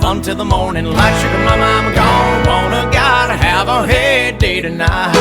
until the morning light. Sugar mama, I'm gone, wanna gotta have a heyday tonight.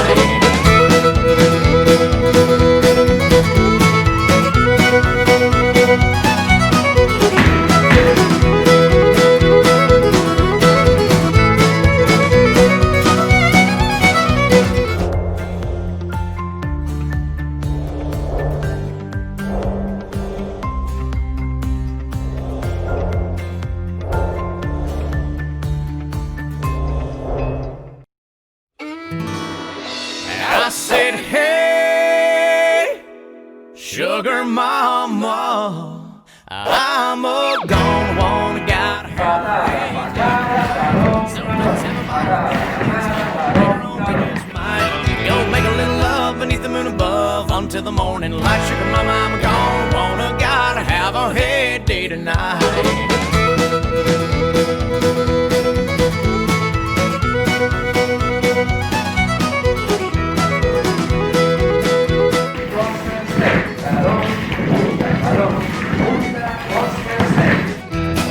I said, hey, sugar mama, I'm a gone, wanna gotta have a heyday. So let's have go make a little love beneath the moon above until the morning light. Sugar mama, I'm gone, wanna gotta have a heyday tonight.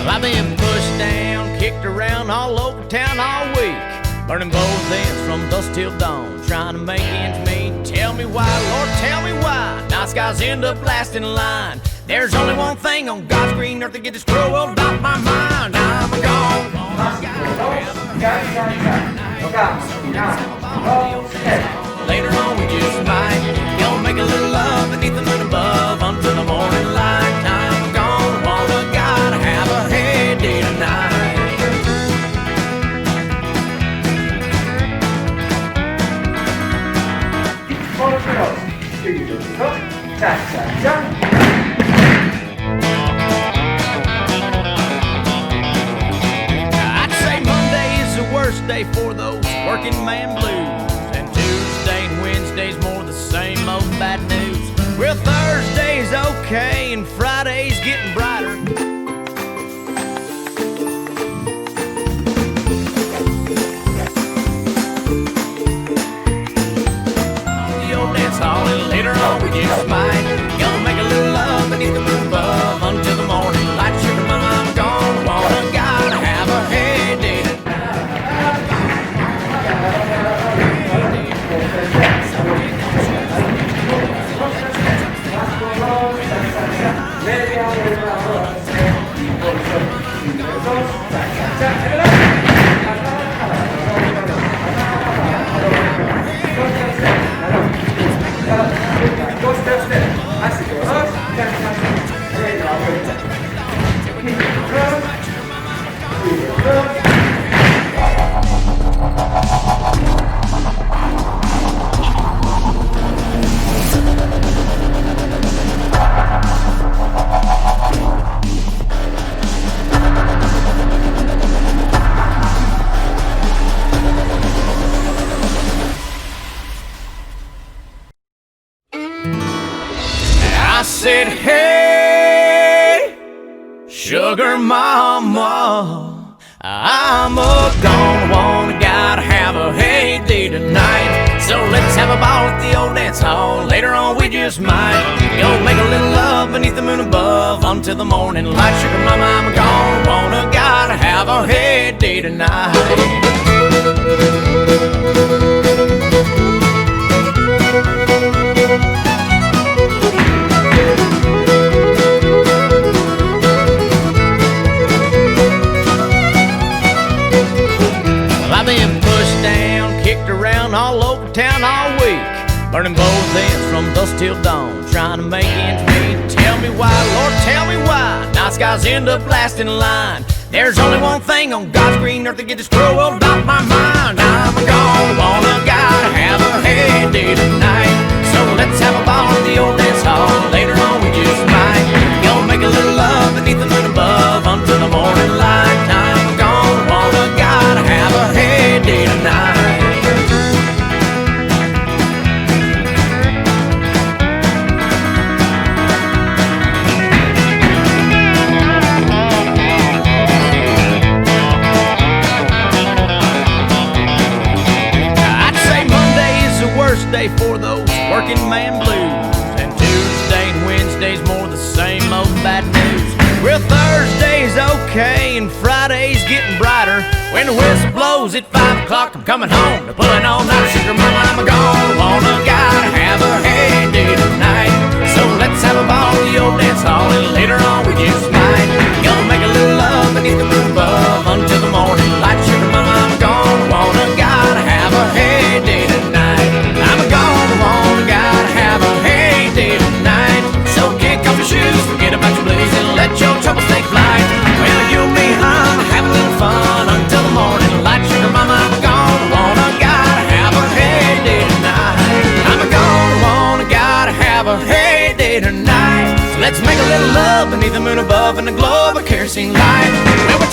I've been pushed down, kicked around all over town all week, burning both ends from dusk till dawn, trying to make ends meet. Tell me why, Lord, tell me why nice guys end up last in line. There's only one thing on God's green earth to get this cruel off my mind. I'm gone. Later on we just might gonna make a little love beneath the moon above until the morning light. I'm gone, wanna gotta have a heyday tonight. I'd say Monday is the worst day for those working man blues, and Tuesday and Wednesday's more the same old bad news. Well, Thursday's okay and Friday's getting brighter. The old dance hall, and later on we just might gonna make a little love beneath the moon above until the morning light. Sugar mama, I'm gone, wanna gotta have a heyday tonight. I said, hey, sugar mama, I'm a gone, wanna gotta have a heyday tonight. So let's have a ball at the old dance hall. Later on we just might go make a little love beneath the moon above until the morning light. Sugar mama, I'm gone, wanna gotta have a heyday tonight. I've been pushed down, kicked around all over town all week, burning both ends from dusk till dawn, trying to make ends meet. Tell me why, Lord, tell me why nice guys end up last in line. There's only one thing on God's green earth to get this cruel off my mind. I'm gone, wanna gotta have a heyday tonight. So let's have a ball at the old dance hall. Later on we just might gonna make a little love beneath the moon above until the morning light. I'm gone, wanna gotta have a heyday tonight. Day for those working man blues, and Tuesday and Wednesday's more the same old bad news. Well, Well, Thursday's okay and Friday's getting brighter. When the whistle blows at 5 o'clock, I'm coming home to pulling all night. Sugar mama, I'm gone, wanna gotta have a heyday tonight. So let's have a ball at the old dance hall, and later on we just might gonna make a little love beneath the moon above until the morning light. Sugar mama, I'm gone, wanna gotta have a heyday tonight. I'm gone, wanna gotta have a heyday tonight. So kick off your shoes, forget about your blues, and let your troubles take flight. Well, you and me, I'm having a little fun until the morning light. Sugar mama, I'm gone, wanna gotta have a heyday tonight. I'm gone, wanna gotta have a heyday tonight. So let's make a little love beneath the moon above and the glow of a kerosene light. Well, we're